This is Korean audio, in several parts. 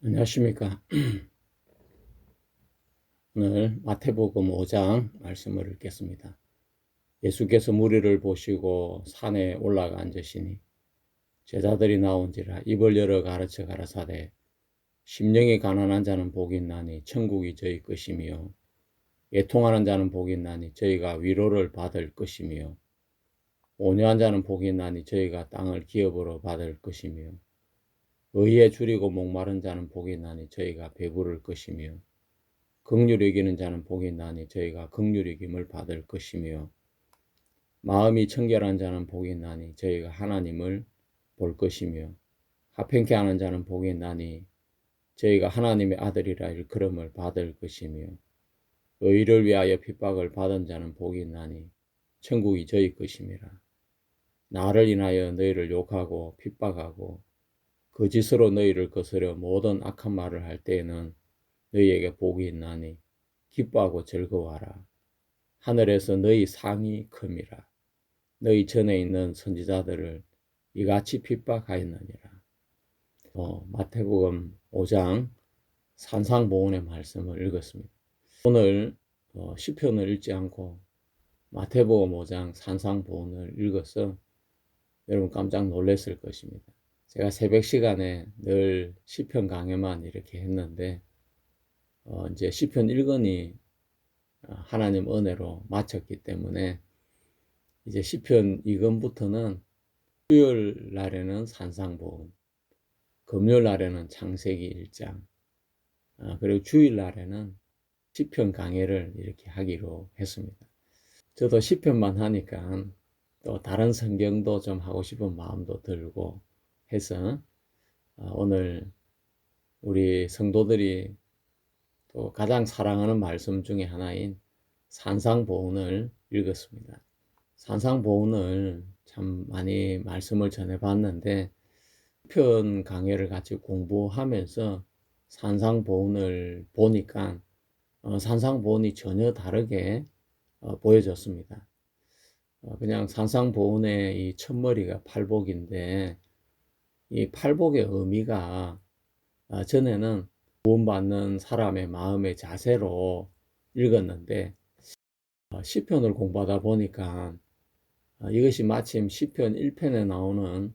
안녕하십니까. 오늘 마태복음 5장 말씀을 읽겠습니다. 예수께서 무리를 보시고 산에 올라가 앉으시니 제자들이 나온지라 입을 열어 가르쳐 가라사대 심령이 가난한 자는 복이 있나니 천국이 저희 것이며 애통하는 자는 복이 있나니 저희가 위로를 받을 것이며 온유한 자는 복이 있나니 저희가 땅을 기업으로 받을 것이며 의에 줄이고 목마른 자는 복이 있나니 저희가 배부를 것이며 긍휼히 여기는 자는 복이 있나니 저희가 긍휼히 여김을 받을 것이며 마음이 청결한 자는 복이 있나니 저희가 하나님을 볼 것이며 합행케 하는 자는 복이 있나니 저희가 하나님의 아들이라 일컬음을 받을 것이며 의를 위하여 핍박을 받은 자는 복이 있나니 천국이 저희 것임이라. 나를 인하여 너희를 욕하고 핍박하고 거짓으로 너희를 거스려 모든 악한 말을 할 때에는 너희에게 복이 있나니 기뻐하고 즐거워하라. 하늘에서 너희 상이 큼이라. 너희 전에 있는 선지자들을 이같이 핍박하였느니라. 마태복음 5장 산상보훈의 말씀을 읽었습니다. 오늘 시편을 읽지 않고 마태복음 5장 산상보훈을 읽어서 여러분 깜짝 놀랐을 것입니다. 제가 새벽 시간에 늘 시편 강해만 이렇게 했는데 이제 시편 읽으니 하나님 은혜로 마쳤기 때문에 이제 시편 2권부터는 수요일 날에는 산상보훈, 금요일 날에는 창세기 1장, 그리고 주일 날에는 시편 강해를 이렇게 하기로 했습니다. 저도 시편만 하니까 또 다른 성경도 좀 하고 싶은 마음도 들고 해서 오늘 우리 성도들이 또 가장 사랑하는 말씀 중에 하나인 산상보훈을 읽었습니다. 산상보훈을 참 많이 말씀을 전해봤는데 시편 강해를 같이 공부하면서 산상보훈을 보니까 산상보훈이 전혀 다르게 보여졌습니다. 그냥 산상보훈의 이 첫머리가 팔복인데 이 팔복의 의미가 전에는 구원받는 사람의 마음의 자세로 읽었는데 시편을 공부하다 보니까 이것이 마침 시편 1편에 나오는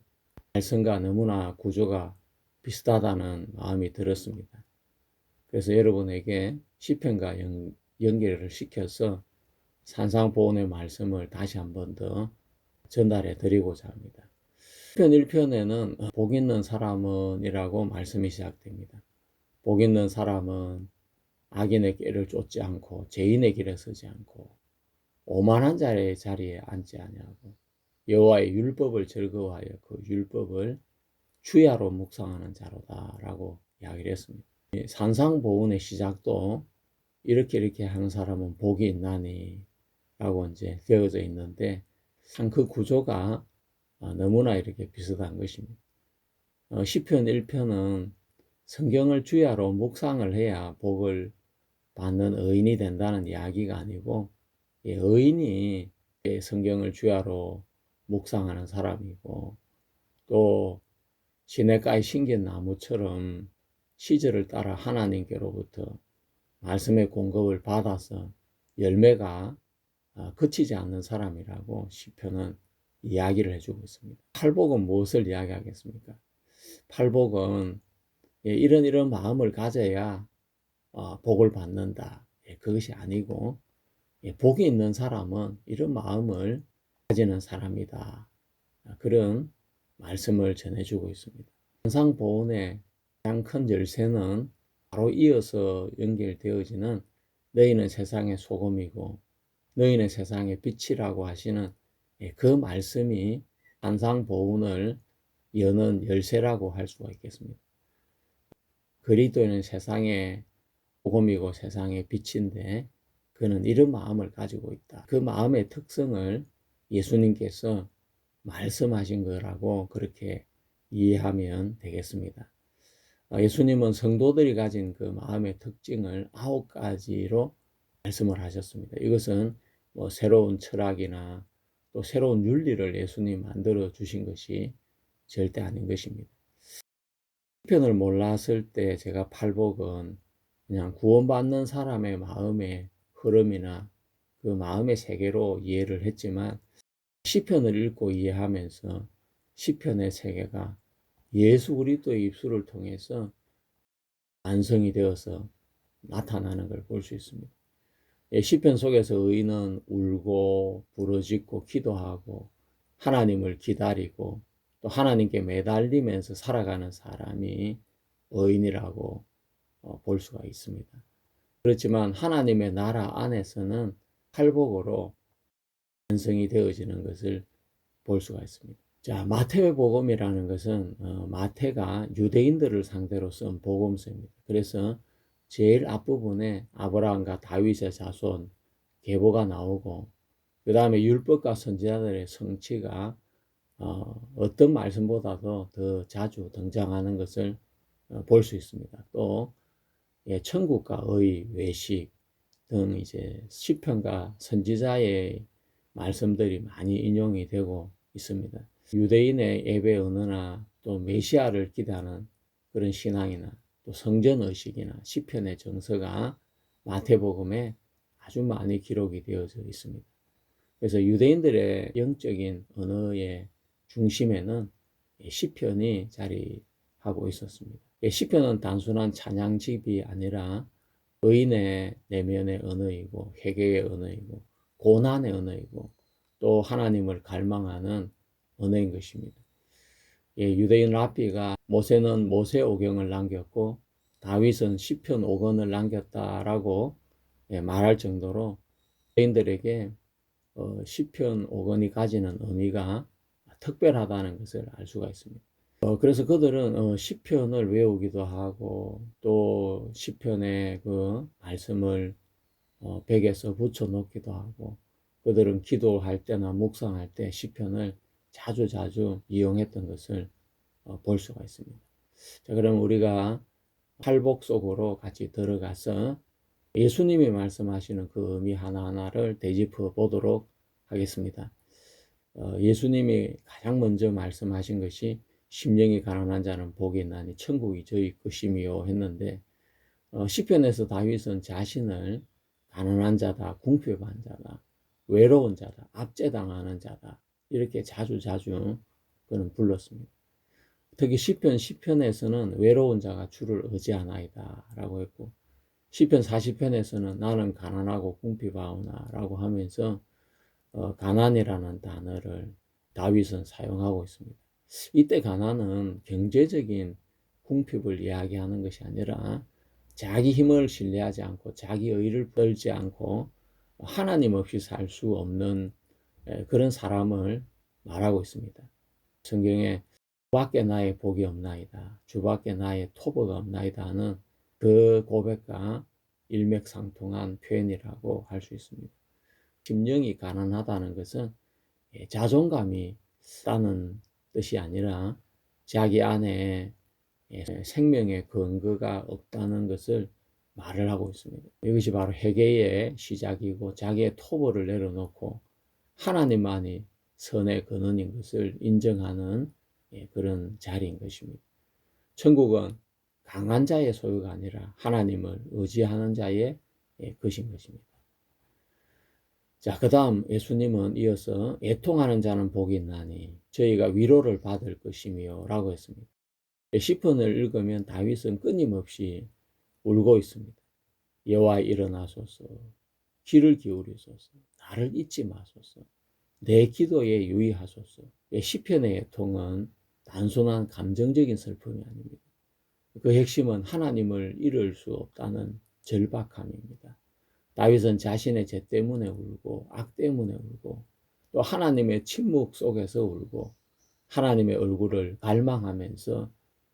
말씀과 너무나 구조가 비슷하다는 마음이 들었습니다. 그래서 여러분에게 시편과 연결을 시켜서 산상보훈의 말씀을 다시 한 번 더 전달해 드리고자 합니다. 시편 1편에는 복 있는 사람은 이라고 말씀이 시작됩니다. 복 있는 사람은 악인의 길을 쫓지 않고 죄인의 길에 서지 않고 오만한 자의 자리에 앉지 아니하고 여호와의 율법을 즐거워하여 그 율법을 주야로 묵상하는 자로다라고 이야기를 했습니다. 산상보훈의 시작도 이렇게 하는 사람은 복이 있나니 라고 이제 되어져 있는데 참 그 구조가 너무나 이렇게 비슷한 것입니다. 시편 1편은 성경을 주야로 묵상을 해야 복을 받는 의인이 된다는 이야기가 아니고 의인이 성경을 주야로 묵상하는 사람이고 또 시냇가에 심긴 나무처럼 시절을 따라 하나님께로부터 말씀의 공급을 받아서 열매가 그치지 않는 사람이라고 시편은 이야기를 해주고 있습니다. 팔복은 무엇을 이야기하겠습니까? 팔복은 이런 마음을 가져야 복을 받는다. 그것이 아니고 복이 있는 사람은 이런 마음을 가지는 사람이다. 그런 말씀을 전해주고 있습니다. 산상보훈의 가장 큰 열쇠는 바로 이어서 연결되어지는 너희는 세상의 소금이고 너희는 세상의 빛이라고 하시는 그 말씀이 산상보훈을 여는 열쇠라고 할 수가 있겠습니다. 그리스도는 세상의 복음이고 세상의 빛인데 그는 이런 마음을 가지고 있다. 그 마음의 특성을 예수님께서 말씀하신 거라고 그렇게 이해하면 되겠습니다. 예수님은 성도들이 가진 그 마음의 특징을 9가지로 말씀을 하셨습니다. 이것은 뭐 새로운 철학이나 또 새로운 윤리를 예수님 만들어 주신 것이 절대 아닌 것입니다. 시편을 몰랐을 때 제가 팔복은 그냥 구원받는 사람의 마음의 흐름이나 그 마음의 세계로 이해를 했지만, 시편을 읽고 이해하면서 시편의 세계가 예수 그리스도의 입술을 통해서 완성이 되어서 나타나는 걸 볼 수 있습니다. 시편 속에서 의인은 울고 부르짖고 기도하고 하나님을 기다리고 또 하나님께 매달리면서 살아가는 사람이 의인이라고 볼 수가 있습니다. 그렇지만 하나님의 나라 안에서는 팔복으로 완성이 되어지는 것을 볼 수가 있습니다. 자, 마태의 복음이라는 것은 마태가 유대인들을 상대로 쓴 복음서입니다. 그래서 제일 앞부분에 아브라함과 다윗의 자손 계보가 나오고, 그 다음에 율법과 선지자들의 성취가 어떤 말씀보다도 더 자주 등장하는 것을 볼 수 있습니다. 또 천국과 의, 외식 등 이제 시편과 선지자의 말씀들이 많이 인용이 되고 있습니다. 유대인의 예배 언어나 또 메시아를 기대하는 그런 신앙이나 또 성전 의식이나 시편의 정서가 마태복음에 아주 많이 기록이 되어져 있습니다. 그래서 유대인들의 영적인 언어의 중심에는 시편이 자리하고 있었습니다. 시편은 단순한 찬양집이 아니라 의인의 내면의 언어이고 회개의 언어이고 고난의 언어이고 또 하나님을 갈망하는 언어인 것입니다. 유대인 랍비가 모세는 모세오경을 남겼고 다윗은 시편 5권을 남겼다라고 말할 정도로 유대인들에게 시편 5권이 가지는 의미가 특별하다는 것을 알 수가 있습니다. 그래서 그들은 시편을 외우기도 하고 또 시편의 그 말씀을 벽에서 붙여놓기도 하고, 그들은 기도할 때나 묵상할 때 시편을 자주 이용했던 것을 볼 수가 있습니다. 자, 그럼 우리가 팔복 속으로 같이 들어가서 예수님이 말씀하시는 그 의미 하나하나를 되짚어 보도록 하겠습니다. 예수님이 가장 먼저 말씀하신 것이 심령이 가난한 자는 복이 있나니 천국이 저희 것임이요 했는데, 시편에서 다윗은 자신을 가난한 자다, 궁핍한 자다, 외로운 자다, 압제당하는 자다 이렇게 자주 그는 불렀습니다. 특히 시편에서는 외로운 자가 주를 의지하나이다 라고 했고, 시편 40편에서는 나는 가난하고 궁핍하오나 라고 하면서 가난이라는 단어를 다윗은 사용하고 있습니다. 이때 가난은 경제적인 궁핍을 이야기하는 것이 아니라 자기 힘을 신뢰하지 않고 자기 의를 떨지 않고 하나님 없이 살 수 없는 그런 사람을 말하고 있습니다. 성경에 주밖에 나의 복이 없나이다, 주밖에 나의 토보가 없나이다 하는 그 고백과 일맥상통한 표현이라고 할 수 있습니다. 심령이 가난하다는 것은 자존감이 있다는 뜻이 아니라 자기 안에 생명의 근거가 없다는 것을 말을 하고 있습니다. 이것이 바로 회개의 시작이고 자기의 토벌을 내려놓고 하나님만이 선의 근원인 것을 인정하는 그런 자리인 것입니다. 천국은 강한 자의 소유가 아니라 하나님을 의지하는 자의 것인 것입니다. 자, 그 다음 예수님은 이어서 애통하는 자는 복이 있나니 저희가 위로를 받을 것이며 라고 했습니다. 시편을 읽으면 다윗은 끊임없이 울고 있습니다. 여호와 일어나소서, 귀를 기울이소서, 나를 잊지 마소서, 내 기도에 유의하소서. 시편의 애통은 단순한 감정적인 슬픔이 아닙니다. 그 핵심은 하나님을 잃을 수 없다는 절박함입니다. 다윗은 자신의 죄 때문에 울고 악 때문에 울고 또 하나님의 침묵 속에서 울고 하나님의 얼굴을 갈망하면서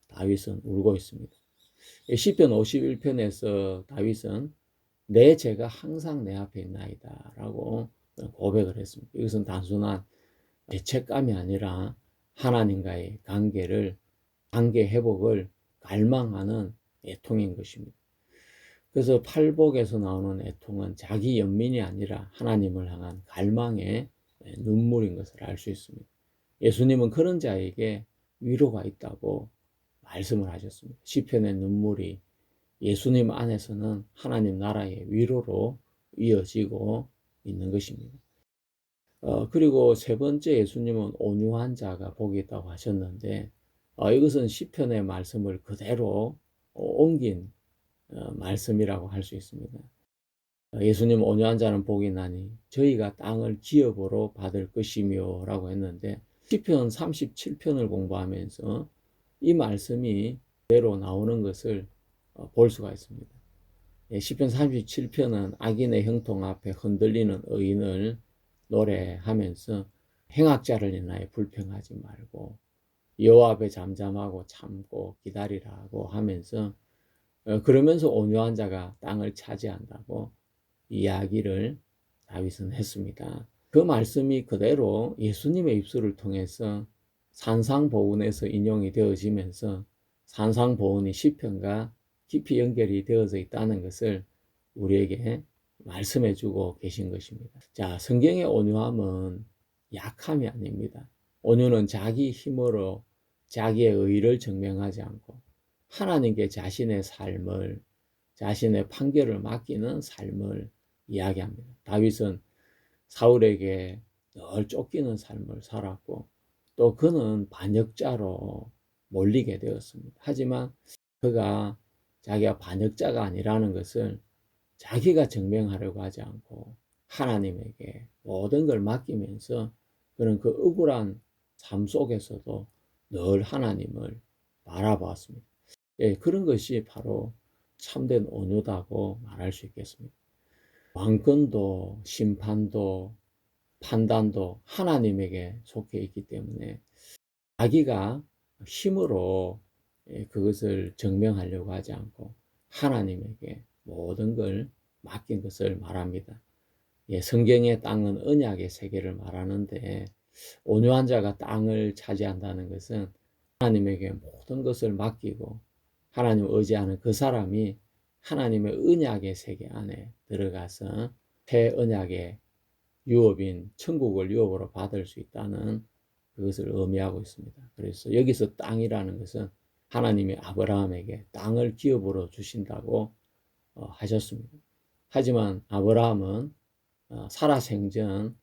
다윗은 울고 있습니다. 시편 51편에서 다윗은 내 죄가 항상 내 앞에 있나이다 라고 고백을 했습니다. 이것은 단순한 죄책감이 아니라 하나님과의 관계 회복을 갈망하는 애통인 것입니다. 그래서 팔복에서 나오는 애통은 자기 연민이 아니라 하나님을 향한 갈망의 눈물인 것을 알 수 있습니다. 예수님은 그런 자에게 위로가 있다고 말씀을 하셨습니다. 시편의 눈물이 예수님 안에서는 하나님 나라의 위로로 이어지고 있는 것입니다. 그리고 세 번째 예수님은 온유한 자가 복이 있다고 하셨는데 이것은 시편의 말씀을 그대로 옮긴 말씀이라고 할 수 있습니다. 예수님 온유한 자는 복이 나니 저희가 땅을 기업으로 받을 것이며 라고 했는데 시편 37편을 공부하면서 이 말씀이 그대로 나오는 것을 볼 수가 있습니다. 시편 37편은 악인의 형통 앞에 흔들리는 의인을 노래하면서 행악자를 인하여 불평하지 말고 여호와 앞에 잠잠하고 참고 기다리라고 하면서 그러면서 온유한 자가 땅을 차지한다고 이야기를 다윗은 했습니다. 그 말씀이 그대로 예수님의 입술을 통해서 산상보훈에서 인용이 되어지면서 산상보훈이 시편과 깊이 연결이 되어져 있다는 것을 우리에게 말씀해 주고 계신 것입니다. 자, 성경의 온유함은 약함이 아닙니다. 온유는 자기 힘으로 자기의 의를 증명하지 않고 하나님께 자신의 삶을, 자신의 판결을 맡기는 삶을 이야기합니다. 다윗은 사울에게 늘 쫓기는 삶을 살았고 또 그는 반역자로 몰리게 되었습니다. 하지만 그가 자기가 반역자가 아니라는 것을 자기가 증명하려고 하지 않고 하나님에게 모든 걸 맡기면서 그는 그 억울한 삶 속에서도 늘 하나님을 바라보았습니다. 예, 그런 것이 바로 참된 온유다고 말할 수 있겠습니다. 왕권도 심판도 판단도 하나님에게 속해 있기 때문에 자기가 힘으로 그것을 증명하려고 하지 않고 하나님에게 모든 걸 맡긴 것을 말합니다. 성경의 땅은 언약의 세계를 말하는데 온유한 자가 땅을 차지한다는 것은 하나님에게 모든 것을 맡기고 하나님을 의지하는 그 사람이 하나님의 언약의 세계 안에 들어가서 새 언약의 유업인 천국을 유업으로 받을 수 있다는 그것을 의미하고 있습니다. 그래서 여기서 땅이라는 것은 하나님이 아브라함에게 땅을 기업으로 주신다고 하셨습니다. 하지만 아브라함은 살아생전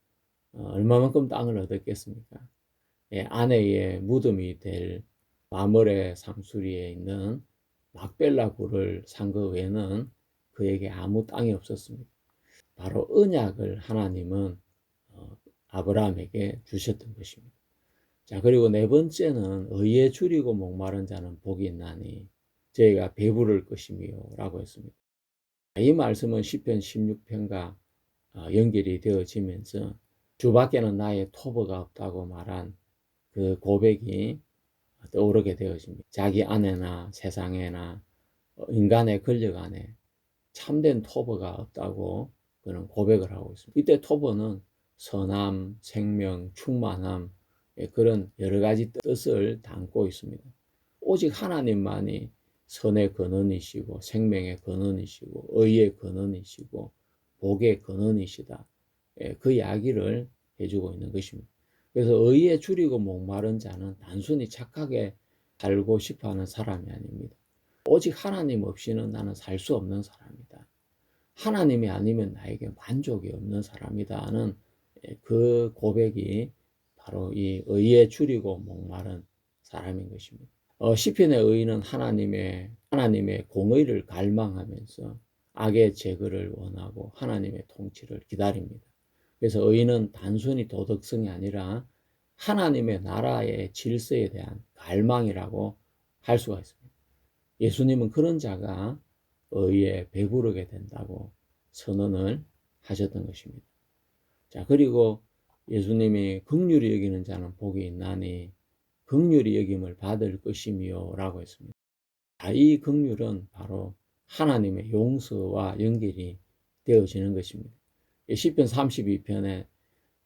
얼마만큼 땅을 얻었겠습니까? 아내의 무덤이 될 마므레 상수리에 있는 막벨라 굴을 산 그 외에는 그에게 아무 땅이 없었습니다. 바로 언약을 하나님은 아브라함에게 주셨던 것입니다. 자, 그리고 네 번째는 의에 줄이고 목마른 자는 복이 있나니 저희가 배부를 것이며 라고 했습니다. 이 말씀은 시편 16편과 연결이 되어지면서 주밖에는 나의 토보가 없다고 말한 그 고백이 떠오르게 되어집니다. 자기 안에나 세상에나 인간의 권력 안에 참된 토보가 없다고 그는 고백을 하고 있습니다. 이때 토보는 선함, 생명, 충만함 그런 여러 가지 뜻을 담고 있습니다. 오직 하나님만이 선의 근원이시고 생명의 근원이시고 의의 근원이시고 복의 근원이시다. 그 이야기를 해주고 있는 것입니다. 그래서 의에 줄이고 목마른 자는 단순히 착하게 살고 싶어하는 사람이 아닙니다. 오직 하나님 없이는 나는 살 수 없는 사람이다. 하나님이 아니면 나에게 만족이 없는 사람이다 하는 그 고백이 바로 이 의에 줄이고 목마른 사람인 것입니다. 시편의 의인은 하나님의 공의를 갈망하면서 악의 제거를 원하고 하나님의 통치를 기다립니다. 그래서 의인은 단순히 도덕성이 아니라 하나님의 나라의 질서에 대한 갈망이라고 할 수가 있습니다. 예수님은 그런 자가 의에 배부르게 된다고 선언을 하셨던 것입니다. 자, 그리고 예수님이 긍휼히 여기는 자는 복이 있나니 긍휼히 여김을 받을 것이며 라고 했습니다. 이 긍휼은 바로 하나님의 용서와 연결이 되어지는 것입니다. 시편 32편에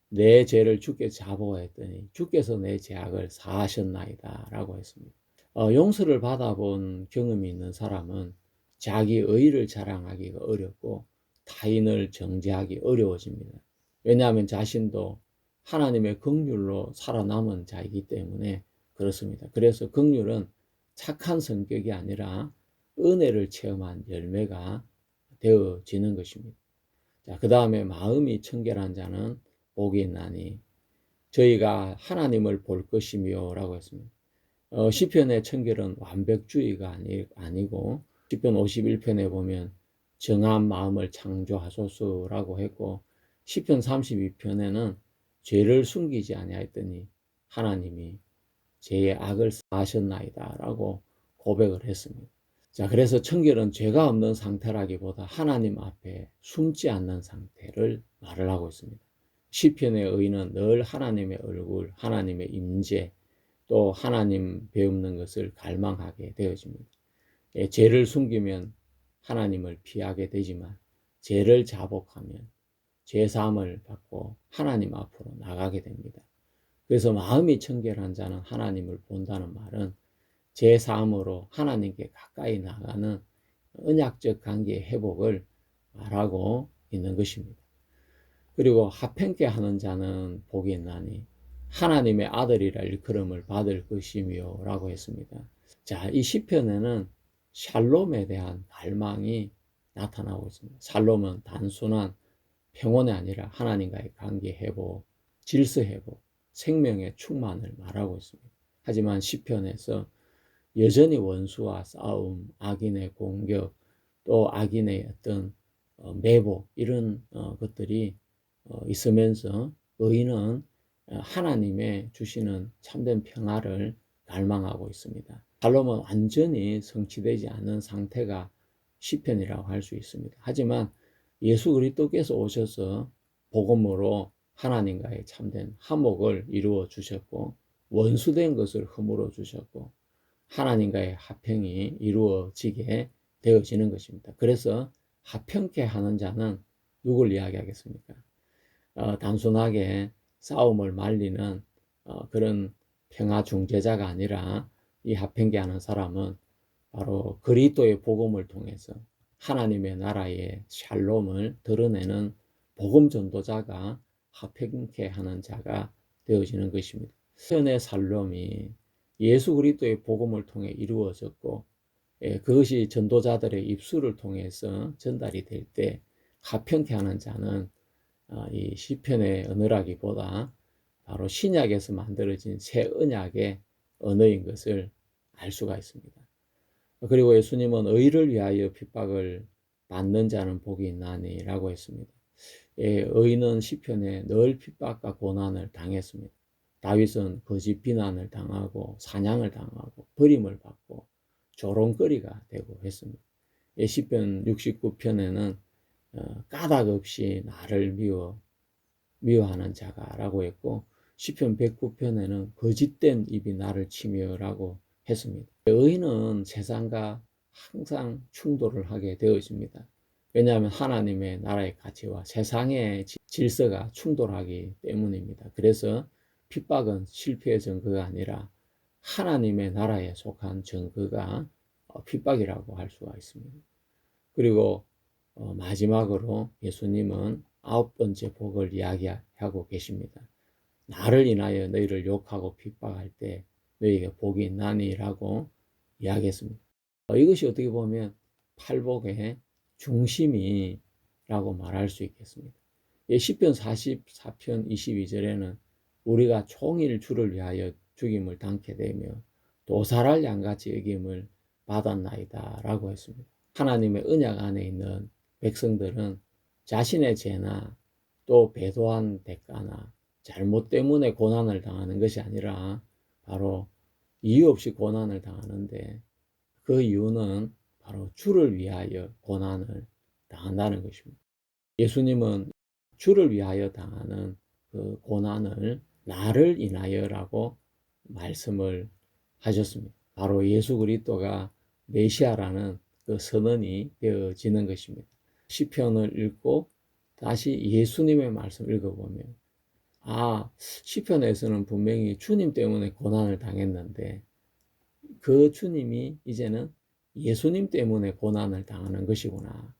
내 죄를 주께 자보했더니 주께서 내 죄악을 사하셨나이다 라고 했습니다. 용서를 받아본 경험이 있는 사람은 자기 의의를 자랑하기가 어렵고 타인을 정죄하기 어려워집니다. 왜냐하면 자신도 하나님의 긍휼로 살아남은 자이기 때문에 그렇습니다. 그래서 긍휼은 착한 성격이 아니라 은혜를 체험한 열매가 되어지는 것입니다. 자, 그 다음에 마음이 청결한 자는 복이 있나니 저희가 하나님을 볼 것이며 라고 했습니다. 시편의 청결은 완벽주의가 아니고 시편 51편에 보면 정한 마음을 창조하소서라고 했고 시편 32편에는 죄를 숨기지 아니하였더니 하나님이 죄의 악을 사하셨나이다 라고 고백을 했습니다. 자, 그래서 청결은 죄가 없는 상태라기보다 하나님 앞에 숨지 않는 상태를 말을 하고 있습니다. 시편의 의인은 늘 하나님의 얼굴, 하나님의 임재, 또 하나님 배우는 것을 갈망하게 되어집니다. 죄를 숨기면 하나님을 피하게 되지만 죄를 자복하면 죄사함을 받고 하나님 앞으로 나가게 됩니다. 그래서 마음이 청결한 자는 하나님을 본다는 말은 죄사함으로 하나님께 가까이 나가는 언약적 관계의 회복을 말하고 있는 것입니다. 그리고 합행케 하는 자는 복이 있나니 하나님의 아들이라 일컬음을 받을 것이며 라고 했습니다. 자, 이 시편에는 샬롬에 대한 갈망이 나타나고 있습니다. 샬롬은 단순한 평온이 아니라 하나님과의 관계 회복, 질서 회복, 생명의 충만을 말하고 있습니다. 하지만 시편에서 여전히 원수와 싸움, 악인의 공격, 또 악인의 어떤 매복 이런 것들이 있으면서 의인은 하나님의 주시는 참된 평화를 갈망하고 있습니다. 샬롬은 완전히 성취되지 않은 상태가 시편이라고 할 수 있습니다. 하지만 예수 그리스도께서 오셔서 복음으로 하나님과의 참된 화목을 이루어 주셨고 원수된 것을 허물어 주셨고 하나님과의 화평이 이루어지게 되어지는 것입니다. 그래서 화평케 하는 자는 누굴 이야기하겠습니까? 단순하게 싸움을 말리는 그런 평화 중재자가 아니라 이 화평케 하는 사람은 바로 그리스도의 복음을 통해서 하나님의 나라의 샬롬을 드러내는 복음 전도자가 화평케 하는 자가 되어지는 것입니다. 선의 샬롬이 예수 그리스도의 복음을 통해 이루어졌고 그것이 전도자들의 입술을 통해서 전달이 될 때 화평케 하는 자는 이 시편의 언어라기보다 바로 신약에서 만들어진 새 언약의 언어인 것을 알 수가 있습니다. 그리고 예수님은 의를 위하여 핍박을 받는 자는 복이 있나니 라고 했습니다. 의인은 시편에 늘 핍박과 고난을 당했습니다. 다윗은 거짓 비난을 당하고 사냥을 당하고 버림을 받고 조롱거리가 되고 했습니다. 시편 69편에는 까닭 없이 나를 미워하는 자가 라고 했고 시편 109편에는 거짓된 입이 나를 치며 라고 했습니다. 의인은 세상과 항상 충돌을 하게 되어집니다. 왜냐하면 하나님의 나라의 가치와 세상의 질서가 충돌하기 때문입니다. 그래서 핍박은 실패의 증거가 아니라 하나님의 나라에 속한 증거가 핍박이라고 할 수가 있습니다. 그리고 마지막으로 예수님은 9번째 복을 이야기하고 계십니다. 나를 인하여 너희를 욕하고 핍박할 때 너희에게 복이 있나니라고 이야기했습니다. 이것이 어떻게 보면 팔복의 중심이라고 말할 수 있겠습니다. 시편 44편 22절에는 우리가 종일 주를 위하여 죽임을 당케 되며 도살할 양같이 여김을 받았나이다 라고 했습니다. 하나님의 언약 안에 있는 백성들은 자신의 죄나 또 배도한 대가나 잘못 때문에 고난을 당하는 것이 아니라 바로 이유 없이 고난을 당하는데 그 이유는 바로 주를 위하여 고난을 당한다는 것입니다. 예수님은 주를 위하여 당하는 그 고난을 나를 인하여라고 말씀을 하셨습니다. 바로 예수 그리스도가 메시아라는 그 선언이 되어지는 것입니다. 시편을 읽고 다시 예수님의 말씀을 읽어보면 시편에서는 분명히 주님 때문에 고난을 당했는데 그 주님이 이제는 예수님 때문에 고난을 당하는 것이구나.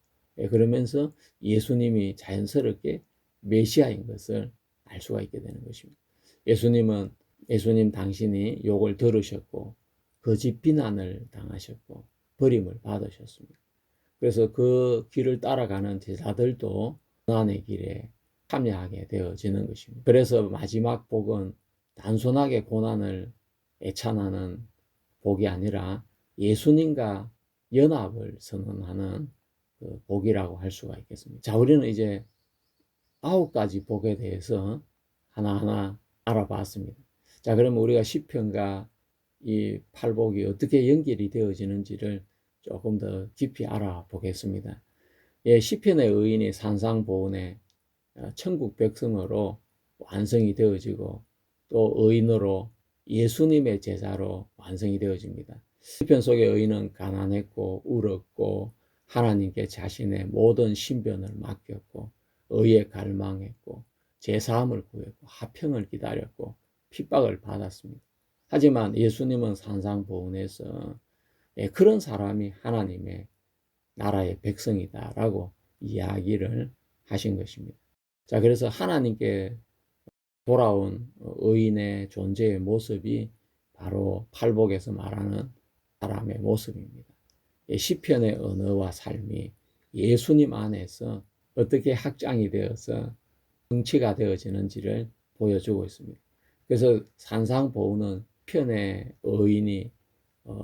그러면서 예수님이 자연스럽게 메시아인 것을 알 수가 있게 되는 것입니다. 예수님 당신이 욕을 들으셨고 거짓 비난을 당하셨고 버림을 받으셨습니다. 그래서 그 길을 따라가는 제자들도 고난의 길에 참여하게 되어지는 것입니다. 그래서 마지막 복은 단순하게 고난을 애찬하는 복이 아니라 예수님과 연합을 선언하는 그 복이라고 할 수가 있겠습니다. 자, 우리는 이제 9가지 복에 대해서 하나하나 알아봤습니다. 자, 그러면 우리가 시편과 이 팔복이 어떻게 연결이 되어지는지를 조금 더 깊이 알아보겠습니다. 예, 시편의 의인이 산상보훈의 천국 백성으로 완성이 되어지고 또 의인으로 예수님의 제자로 완성이 되어집니다. 시편 속의 의인은 가난했고 울었고 하나님께 자신의 모든 신변을 맡겼고 의에 갈망했고 제사함을 구했고 화평을 기다렸고 핍박을 받았습니다. 하지만 예수님은 산상보훈에서 그런 사람이 하나님의 나라의 백성이다라고 이야기를 하신 것입니다. 자, 그래서 하나님께 돌아온 의인의 존재의 모습이 바로 팔복에서 말하는 사람의 모습입니다. 시편의 언어와 삶이 예수님 안에서 어떻게 확장이 되어서 성취가 되어지는지를 보여주고 있습니다. 그래서 산상보훈은 시편의 의인이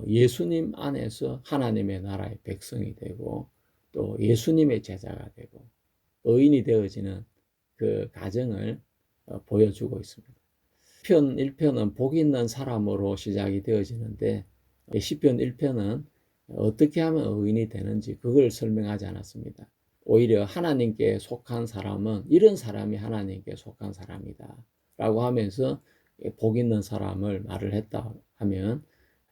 예수님 안에서 하나님의 나라의 백성이 되고 또 예수님의 제자가 되고 의인이 되어지는 그 과정을 보여주고 있습니다. 시편 1편은 복 있는 사람으로 시작이 되어지는데 시편 1편은 어떻게 하면 의인이 되는지 그걸 설명하지 않았습니다. 오히려 하나님께 속한 사람은 이런 사람이 하나님께 속한 사람이다 라고 하면서 복 있는 사람을 말을 했다 하면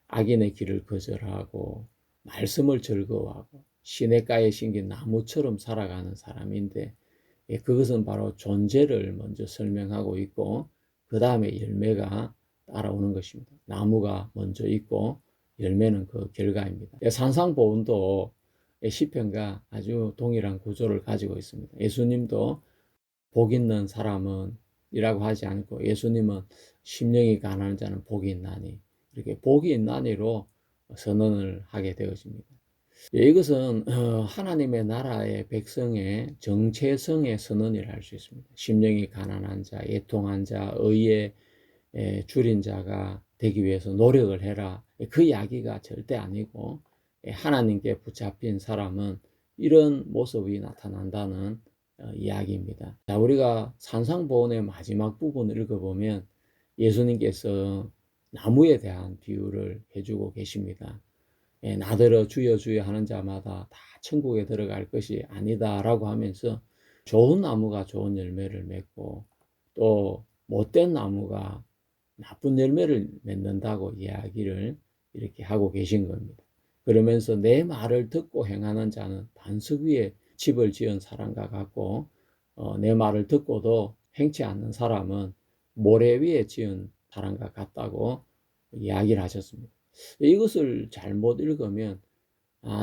악인의 길을 거절하고 말씀을 즐거워하고 시냇가에 심긴 나무처럼 살아가는 사람인데 그것은 바로 존재를 먼저 설명하고 있고 그 다음에 열매가 따라오는 것입니다. 나무가 먼저 있고 열매는 그 결과입니다. 산상보훈도 시편과 아주 동일한 구조를 가지고 있습니다. 예수님도 복 있는 사람은 이라고 하지 않고 예수님은 심령이 가난한 자는 복이 있나니 이렇게 복이 있나니로 선언을 하게 되어집니다. 이것은 하나님의 나라의 백성의 정체성의 선언이라 할 수 있습니다. 심령이 가난한 자, 애통한 자, 의에 줄인 자가 되기 위해서 노력을 해라. 그 이야기가 절대 아니고 하나님께 붙잡힌 사람은 이런 모습이 나타난다는 이야기입니다. 자, 우리가 산상보훈의 마지막 부분을 읽어보면 예수님께서 나무에 대한 비유를 해주고 계십니다. 나더러 주여 주여 하는 자마다 다 천국에 들어갈 것이 아니다 라고 하면서 좋은 나무가 좋은 열매를 맺고 또 못된 나무가 나쁜 열매를 맺는다고 이야기를 이렇게 하고 계신 겁니다. 그러면서 내 말을 듣고 행하는 자는 반석 위에 집을 지은 사람과 같고 내 말을 듣고도 행치 않는 사람은 모래 위에 지은 사람과 같다고 이야기를 하셨습니다. 이것을 잘못 읽으면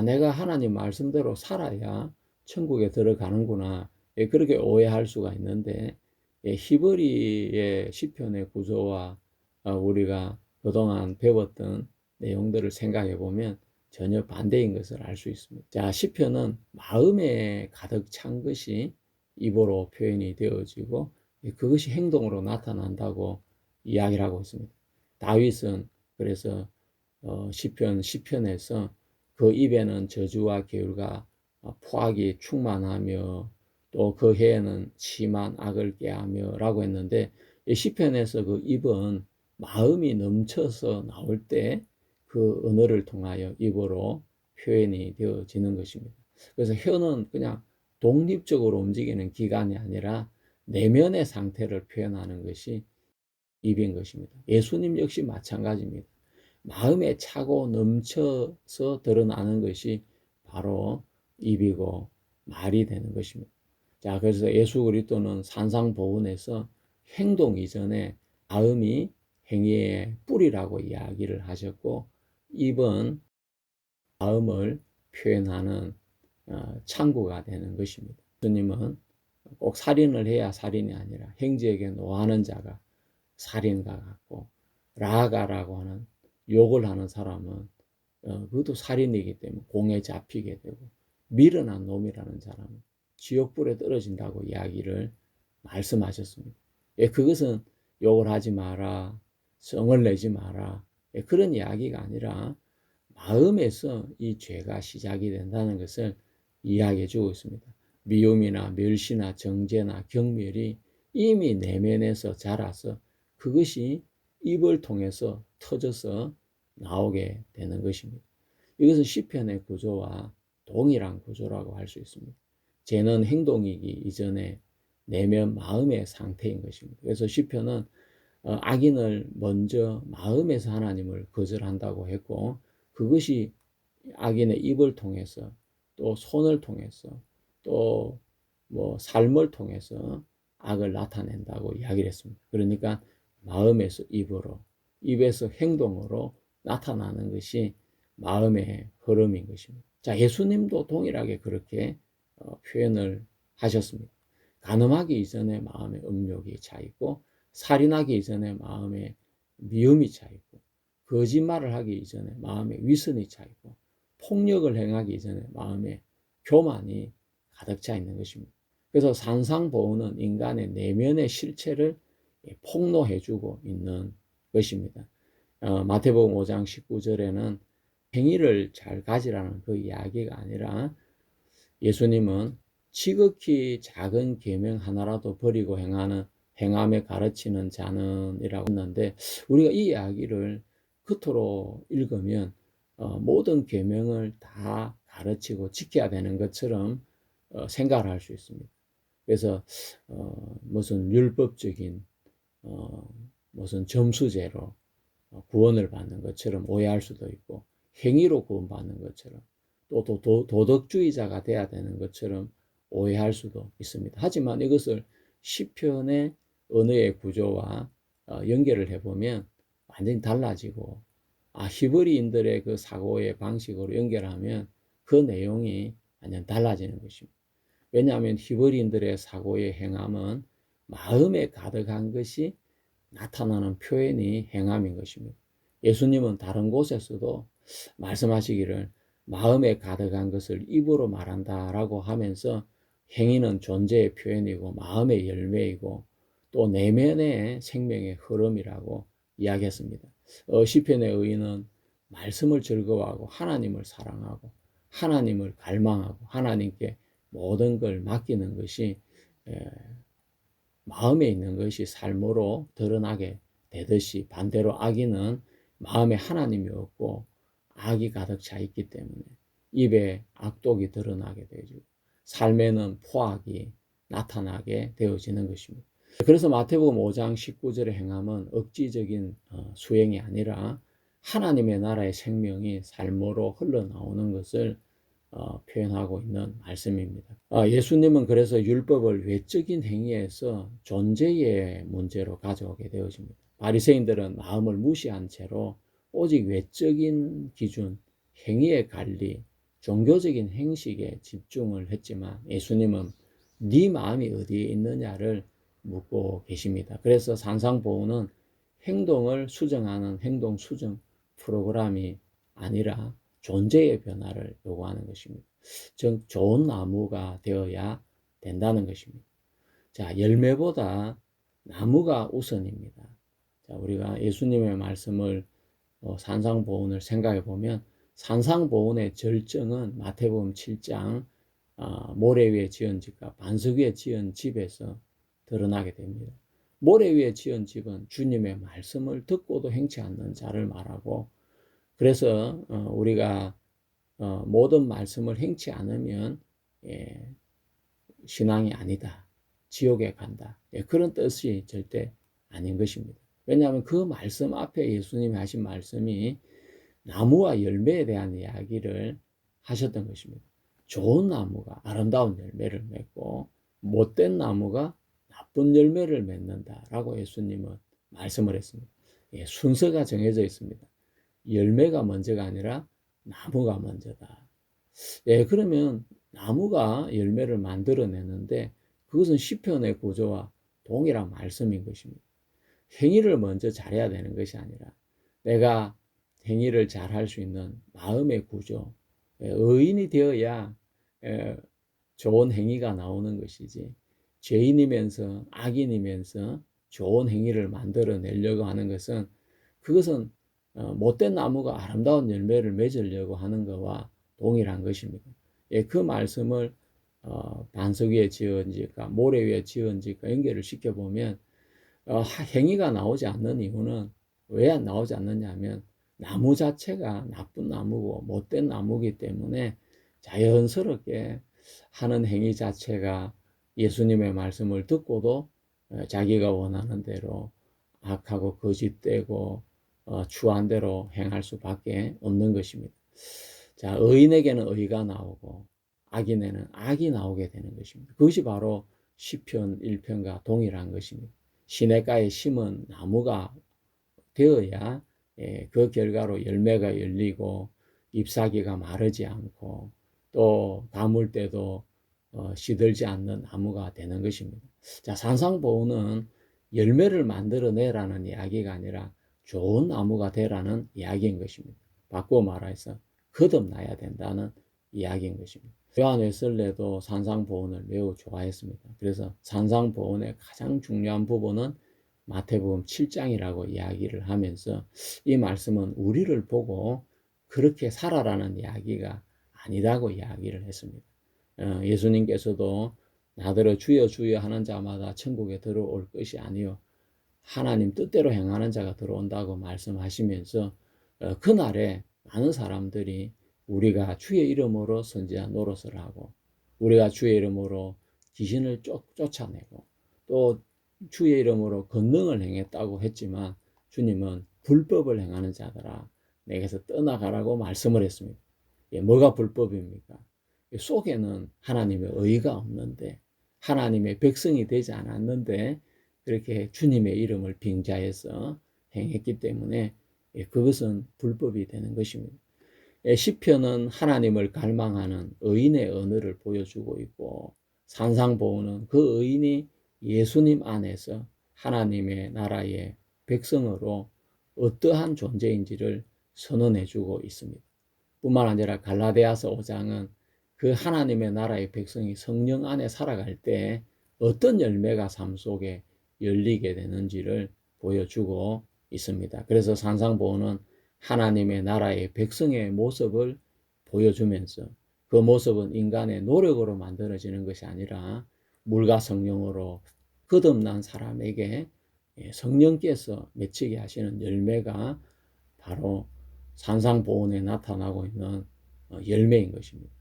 내가 하나님 말씀대로 살아야 천국에 들어가는구나 그렇게 오해할 수가 있는데 히브리의 시편의 구조와 우리가 그동안 배웠던 내용들을 생각해 보면 전혀 반대인 것을 알 수 있습니다. 자, 시편은 마음에 가득 찬 것이 입으로 표현이 되어지고 그것이 행동으로 나타난다고 이야기를 하고 있습니다. 다윗은 그래서 시편에서 그 입에는 저주와 계율과 포악이 충만하며 또 그 해에는 심한 악을 꾀하며 라고 했는데 이 시편에서 그 입은 마음이 넘쳐서 나올 때 그 언어를 통하여 입으로 표현이 되어지는 것입니다. 그래서 혀는 그냥 독립적으로 움직이는 기관이 아니라 내면의 상태를 표현하는 것이 입인 것입니다. 예수님 역시 마찬가지입니다. 마음에 차고 넘쳐서 드러나는 것이 바로 입이고 말이 되는 것입니다. 자, 그래서 예수 그리스도는 산상보훈에서 행동 이전에 마음이 행위의 뿌리라고 이야기를 하셨고 입은 마음을 표현하는 창구가 되는 것입니다. 예수님은 꼭 살인을 해야 살인이 아니라 행지에게 노하는 자가 살인과 같고 라가라고 하는 욕을 하는 사람은 그것도 살인이기 때문에 공에 잡히게 되고, 미련한 놈이라는 사람은 지옥불에 떨어진다고 이야기를 말씀하셨습니다. 예, 그것은 욕을 하지 마라, 성을 내지 마라, 예, 그런 이야기가 아니라 마음에서 이 죄가 시작이 된다는 것을 이야기해 주고 있습니다. 미움이나 멸시나 정죄나 경멸이 이미 내면에서 자라서 그것이 입을 통해서 터져서 나오게 되는 것입니다. 이것은 시편의 구조와 동일한 구조라고 할 수 있습니다. 죄는 행동이기 이전에 내면 마음의 상태인 것입니다. 그래서 시편은 악인을 먼저 마음에서 하나님을 거절한다고 했고, 그것이 악인의 입을 통해서 또 손을 통해서 또 뭐 삶을 통해서 악을 나타낸다고 이야기를 했습니다. 그러니까 마음에서 입으로, 입에서 행동으로 나타나는 것이 마음의 흐름인 것입니다. 자, 예수님도 동일하게 그렇게 표현을 하셨습니다. 간음하기 이전에 마음에 음욕이 차 있고, 살인하기 이전에 마음에 미움이 차 있고, 거짓말을 하기 이전에 마음에 위선이 차 있고, 폭력을 행하기 이전에 마음에 교만이 가득 차 있는 것입니다. 그래서 산상보훈은 인간의 내면의 실체를 폭로해주고 있는 것입니다. 마태복음 5장 19절에는 행위를 잘 가지라는 그 이야기가 아니라, 예수님은 지극히 작은 계명 하나라도 버리고 행함에 가르치는 자는 이라고 했는데, 우리가 이 이야기를 끝으로 읽으면 모든 계명을 다 가르치고 지켜야 되는 것처럼 생각을 할 수 있습니다. 그래서 무슨 율법적인 무슨 점수제로 구원을 받는 것처럼 오해할 수도 있고, 행위로 구원받는 것처럼 또 도덕주의자가 돼야 되는 것처럼 오해할 수도 있습니다. 하지만 이것을 시편의 언어의 구조와 연결을 해보면 완전히 달라지고, 히브리인들의 그 사고의 방식으로 연결하면 그 내용이 완전 달라지는 것입니다. 왜냐하면 히브리인들의 사고의 행함은 마음에 가득한 것이 나타나는 표현이 행함인 것입니다. 예수님은 다른 곳에서도 말씀하시기를 마음에 가득한 것을 입으로 말한다라고 하면서, 행위는 존재의 표현이고 마음의 열매이고 또 내면의 생명의 흐름이라고 이야기했습니다. 시편의 의인은 말씀을 즐거워하고 하나님을 사랑하고 하나님을 갈망하고 하나님께 모든 걸 맡기는 것이 마음에 있는 것이 삶으로 드러나게 되듯이, 반대로 악인은 마음에 하나님이 없고 악이 가득 차 있기 때문에 입에 악독이 드러나게 되죠. 삶에는 포악이 나타나게 되어지는 것입니다. 그래서 마태복음 5장 19절의 행함은 억지적인 수행이 아니라 하나님의 나라의 생명이 삶으로 흘러나오는 것을 표현하고 있는 말씀입니다. 예수님은 그래서 율법을 외적인 행위에서 존재의 문제로 가져오게 되어집니다. 바리새인들은 마음을 무시한 채로 오직 외적인 기준, 행위의 관리, 종교적인 행식에 집중을 했지만, 예수님은 네 마음이 어디에 있느냐를 묻고 계십니다. 그래서 산상보훈은 행동을 수정하는 행동 수정 프로그램이 아니라 존재의 변화를 요구하는 것입니다. 즉 좋은 나무가 되어야 된다는 것입니다. 자, 열매보다 나무가 우선입니다. 자, 우리가 예수님의 말씀을 산상보훈을 생각해 보면, 산상보훈의 절정은 마태복음 7장 모래 위에 지은 집과 반석 위에 지은 집에서 드러나게 됩니다. 모래 위에 지은 집은 주님의 말씀을 듣고도 행치 않는 자를 말하고, 그래서 우리가 모든 말씀을 행치 않으면 신앙이 아니다, 지옥에 간다, 그런 뜻이 절대 아닌 것입니다. 왜냐하면 그 말씀 앞에 예수님이 하신 말씀이 나무와 열매에 대한 이야기를 하셨던 것입니다. 좋은 나무가 아름다운 열매를 맺고 못된 나무가 나쁜 열매를 맺는다라고 예수님은 말씀을 했습니다. 순서가 정해져 있습니다. 열매가 먼저가 아니라 나무가 먼저다. 그러면 나무가 열매를 만들어내는데, 그것은 시편의 구조와 동일한 말씀인 것입니다. 행위를 먼저 잘해야 되는 것이 아니라, 내가 행위를 잘 할 수 있는 마음의 구조, 의인이 되어야 좋은 행위가 나오는 것이지, 죄인이면서 악인이면서 좋은 행위를 만들어내려고 하는 것은, 그것은 못된 나무가 아름다운 열매를 맺으려고 하는 것과 동일한 것입니다. 그 말씀을 반석 위에 지은지가 모래 위에 지은지가 연결을 시켜보면, 행위가 나오지 않는 이유는 왜 안 나오지 않느냐 하면, 나무 자체가 나쁜 나무고 못된 나무이기 때문에 자연스럽게 하는 행위 자체가 예수님의 말씀을 듣고도 자기가 원하는 대로 악하고 거짓되고 추한 대로 행할 수밖에 없는 것입니다. 자, 의인에게는 의가 나오고 악인에는 악이 나오게 되는 것입니다. 그것이 바로 시편 1편과 동일한 것입니다. 시냇가에 심은 나무가 되어야 그 결과로 열매가 열리고 잎사귀가 마르지 않고 또 가물 때도 시들지 않는 나무가 되는 것입니다. 자, 산상보훈은 열매를 만들어내라는 이야기가 아니라 좋은 나무가 되라는 이야기인 것입니다. 바꾸어 말해서 거듭나야 된다는 이야기인 것입니다. 요한 웨슬레도 산상보훈을 매우 좋아했습니다. 그래서 산상보훈의 가장 중요한 부분은 마태복음 7장이라고 이야기를 하면서, 이 말씀은 우리를 보고 그렇게 살아라는 이야기가 아니라고 이야기를 했습니다. 예수님께서도 나더러 주여 주여 하는 자마다 천국에 들어올 것이 아니요 하나님 뜻대로 행하는 자가 들어온다고 말씀하시면서, 그날에 많은 사람들이 우리가 주의 이름으로 선지자 노릇을 하고 우리가 주의 이름으로 귀신을 쫓아내고 또 주의 이름으로 권능을 행했다고 했지만, 주님은 불법을 행하는 자들아 내게서 떠나가라고 말씀을 했습니다. 뭐가 불법입니까? 속에는 하나님의 의가 없는데, 하나님의 백성이 되지 않았는데 그렇게 주님의 이름을 빙자해서 행했기 때문에 그것은 불법이 되는 것입니다. 시편은 하나님을 갈망하는 의인의 언어를 보여주고 있고, 산상보훈은 그 의인이 예수님 안에서 하나님의 나라의 백성으로 어떠한 존재인지를 선언해주고 있습니다. 뿐만 아니라 갈라디아서 5장은 그 하나님의 나라의 백성이 성령 안에 살아갈 때 어떤 열매가 삶 속에 열리게 되는지를 보여주고 있습니다. 그래서 산상보훈은 하나님의 나라의 백성의 모습을 보여주면서, 그 모습은 인간의 노력으로 만들어지는 것이 아니라 물과 성령으로 거듭난 사람에게 성령께서 맺히게 하시는 열매가 바로 산상보훈에 나타나고 있는 열매인 것입니다.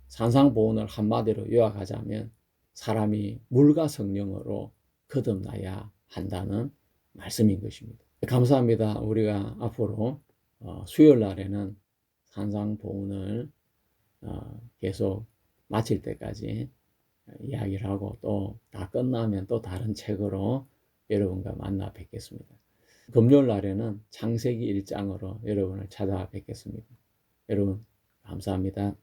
산상보훈을 한마디로 요약하자면 사람이 물과 성령으로 거듭나야 한다는 말씀인 것입니다. 감사합니다. 우리가 앞으로 수요일 날에는 산상보훈을 계속 마칠 때까지 이야기를 하고, 또 다 끝나면 또 다른 책으로 여러분과 만나 뵙겠습니다. 금요일 날에는 창세기 1장으로 여러분을 찾아뵙겠습니다. 여러분 감사합니다.